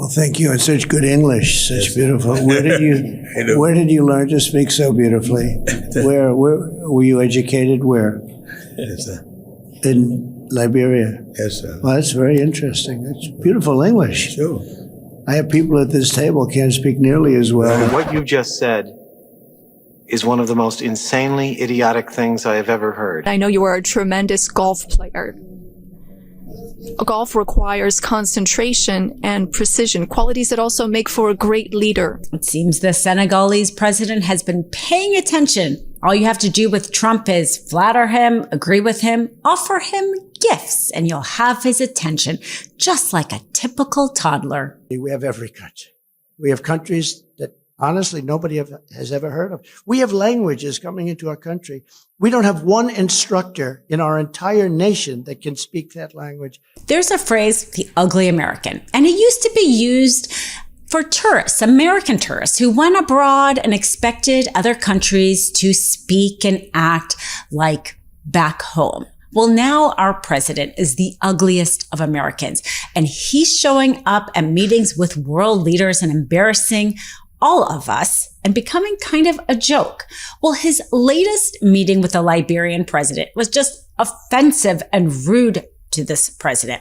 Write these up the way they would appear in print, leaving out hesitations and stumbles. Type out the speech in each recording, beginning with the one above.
Well, thank you. And such good English, such beautiful. Where did you learn to speak so beautifully? Where were you educated? Where? Yes, sir. In Liberia. Yes, sir. Well, that's very interesting. That's beautiful English. Sure. I have people at this table can't speak nearly as well. What you just said is one of the most insanely idiotic things I have ever heard. I know you are a tremendous golf player. Golf requires concentration and precision, qualities that also make for a great leader. It seems the Senegalese president has been paying attention. All you have to do with Trump is flatter him, agree with him, offer him gifts, and you'll have his attention, just like a typical toddler. We have every country. We have countries that honestly nobody has ever heard of. We have languages coming into our country. We don't have one instructor in our entire nation that can speak that language. There's a phrase, the ugly American, and it used to be used for tourists, American tourists who went abroad and expected other countries to speak and act like back home. Well, now our president is the ugliest of Americans, and he's showing up at meetings with world leaders and embarrassing all of us and becoming kind of a joke. Well, his latest meeting with the Liberian president was just offensive and rude to this president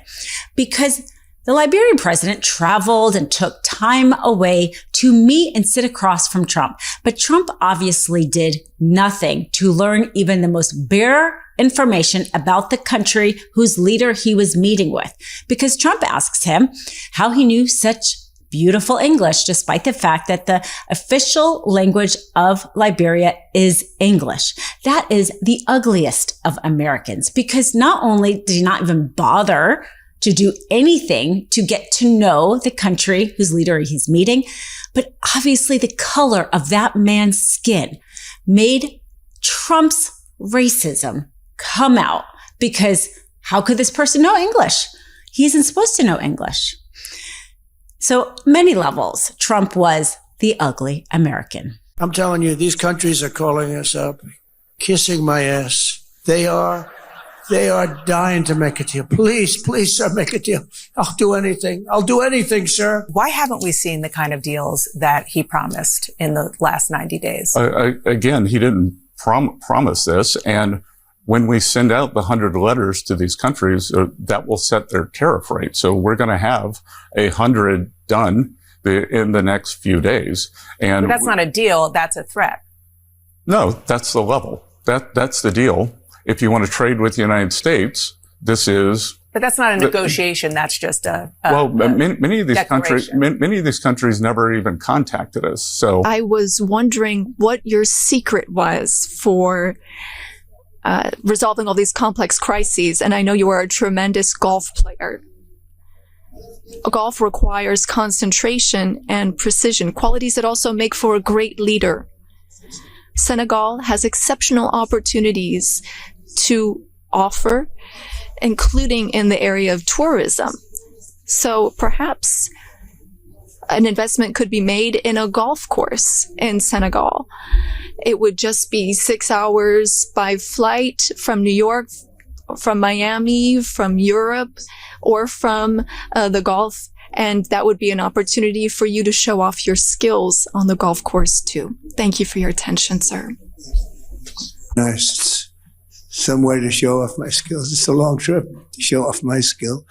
because the Liberian president traveled and took time away to meet and sit across from Trump. But Trump obviously did nothing to learn even the most bare information about the country whose leader he was meeting with, because Trump asks him how he knew such beautiful English, despite the fact that the official language of Liberia is English. That is the ugliest of Americans, because not only did he not even bother to do anything to get to know the country whose leader he's meeting, but obviously the color of that man's skin made Trump's racism come out, because how could this person know English? He isn't supposed to know English. So many levels, Trump was the ugly American. I'm telling you, these countries are calling us up, kissing my ass. They are dying to make a deal. Please, sir, make a deal. I'll do anything. I'll do anything, sir. Why haven't we seen the kind of deals that he promised in the last 90 days? Again, he didn't promise this. And when we send out the 100 letters to these countries, that will set their tariff rate. So we're going to have 100 done in the next few days. And but that's not a deal. That's a threat. No, that's the level. That's the deal. If you want to trade with the United States, this is. But that's not a negotiation. That's just many of these countries never even contacted us. So I was wondering what your secret was for resolving all these complex crises. And I know you are a tremendous golf player. Golf requires concentration and precision, qualities that also make for a great leader. Senegal has exceptional opportunities to offer, including in the area of tourism. So perhaps an investment could be made in a golf course in Senegal. It would just be 6 hours by flight from New York, from Miami, from Europe, or from the Gulf. And that would be an opportunity for you to show off your skills on the golf course too. Thank you for your attention, sir. Nice. Some way to show off my skills. It's a long trip to show off my skill,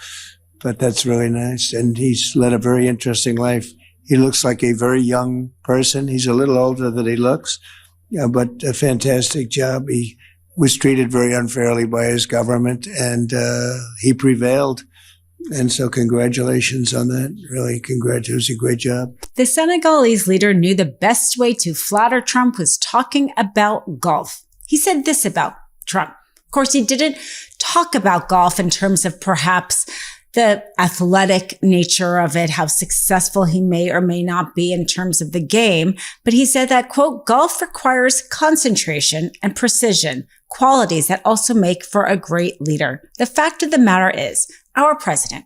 but that's really nice. And he's led a very interesting life. He looks like a very young person. He's a little older than he looks, but a fantastic job. He was treated very unfairly by his government, and he prevailed. And so congratulations on that. Really, congratulations. It was a great job. The Senegalese leader knew the best way to flatter Trump was talking about golf. He said this about Trump. Of course, he didn't talk about golf in terms of perhaps the athletic nature of it, how successful he may or may not be in terms of the game. But he said that, quote, golf requires concentration and precision, qualities that also make for a great leader. The fact of the matter is, our president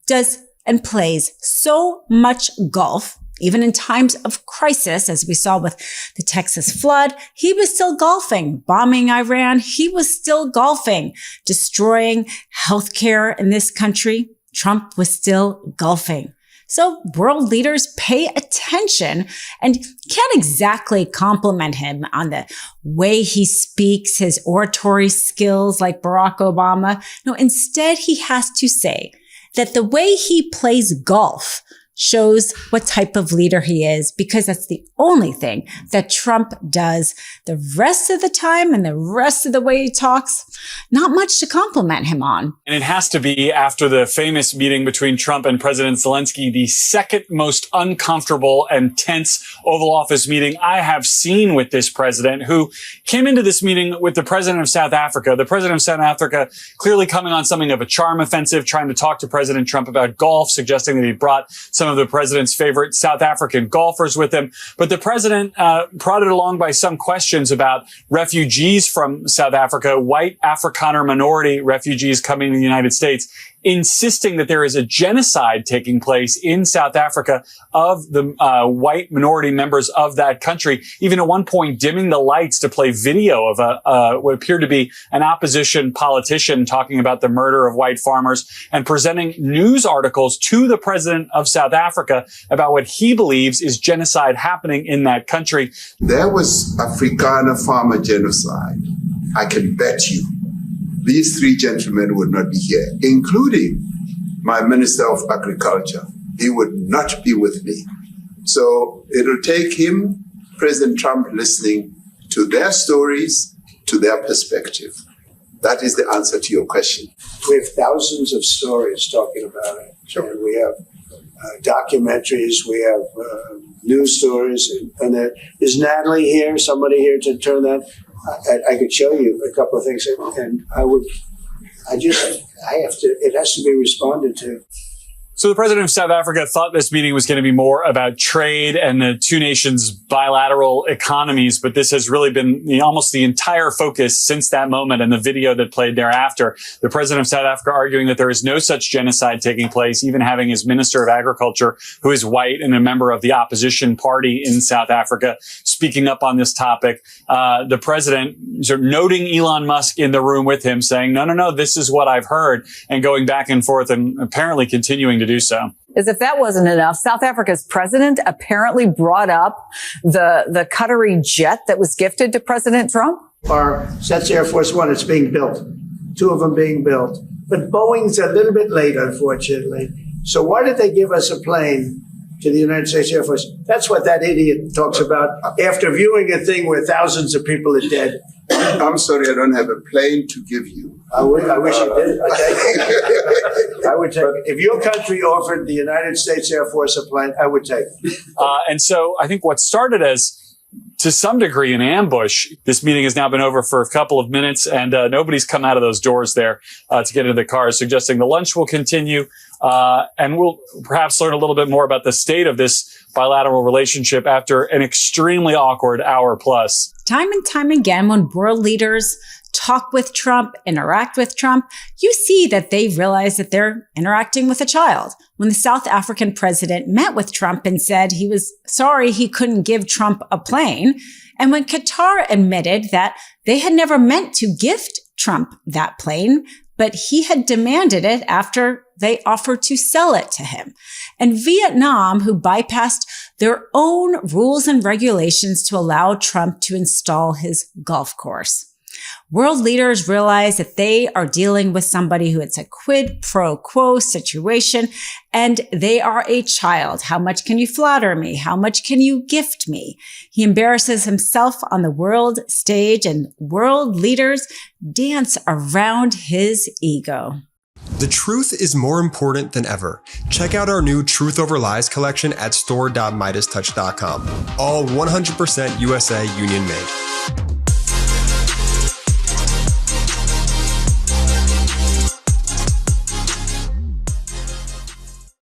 does and plays so much golf, even in times of crisis, as we saw with the Texas flood. He was still golfing, bombing Iran. He was still golfing, destroying healthcare in this country. Trump was still golfing. So world leaders pay attention and can't exactly compliment him on the way he speaks, his oratory skills like Barack Obama. No, instead he has to say that the way he plays golf shows what type of leader he is, because that's the only thing that Trump does. The rest of the time and the rest of the way he talks, not much to compliment him on. And it has to be, after the famous meeting between Trump and President Zelensky, the second most uncomfortable and tense Oval Office meeting I have seen with this president, who came into this meeting with the president of South Africa. The president of South Africa clearly coming on something of a charm offensive, trying to talk to President Trump about golf, suggesting that he brought some of the president's favorite South African golfers with him. But the president, prodded along by some questions about refugees from South Africa, white Afrikaner minority refugees coming to the United States, insisting that there is a genocide taking place in South Africa of the white minority members of that country, even at one point dimming the lights to play video of what appeared to be an opposition politician talking about the murder of white farmers, and presenting news articles to the president of South Africa about what he believes is genocide happening in that country. There was Afrikaner farmer genocide. I can bet you these three gentlemen would not be here, including my Minister of Agriculture. He would not be with me. So it'll take him, President Trump, listening to their stories, to their perspective. That is the answer to your question. We have thousands of stories talking about it. Sure. And we have documentaries, we have news stories, and is Natalie here, somebody here to turn that? I could show you a couple of things, and it has to be responded to. So the president of South Africa thought this meeting was going to be more about trade and the two nations' bilateral economies, but this has really been almost the entire focus since that moment and the video that played thereafter. The president of South Africa arguing that there is no such genocide taking place, even having his minister of agriculture, who is white and a member of the opposition party in South Africa, speaking up on this topic. The president sort of noting Elon Musk in the room with him, saying, no, this is what I've heard, and going back and forth and apparently continuing to do so. As if that wasn't enough, South Africa's president apparently brought up the Qatari jet that was gifted to President Trump. That's Air Force One. It's being built. Two of them being built. But Boeing's a little bit late, unfortunately. So why did they give us a plane to the United States Air Force? That's what that idiot talks about after viewing a thing where thousands of people are dead. I'm sorry, I don't have a plane to give you. I wish you did. I would take it. If your country offered the United States Air Force a plane, I would take it. And so I think what started as, to some degree, an ambush, this meeting has now been over for a couple of minutes, and nobody's come out of those doors there to get into the cars, suggesting the lunch will continue. And we'll perhaps learn a little bit more about the state of this bilateral relationship after an extremely awkward hour plus. Time and time again, when world leaders talk with Trump, interact with Trump, you see that they realize that they're interacting with a child. When the South African president met with Trump and said he was sorry he couldn't give Trump a plane, and when Qatar admitted that they had never meant to gift Trump that plane, but he had demanded it after they offered to sell it to him. And Vietnam, who bypassed their own rules and regulations to allow Trump to install his golf course. World leaders realize that they are dealing with somebody who it's a quid pro quo situation, and they are a child. How much can you flatter me? How much can you gift me? He embarrasses himself on the world stage, and world leaders dance around his ego. The truth is more important than ever. Check out our new Truth Over Lies collection at store.MeidasTouch.com. All 100% USA union made.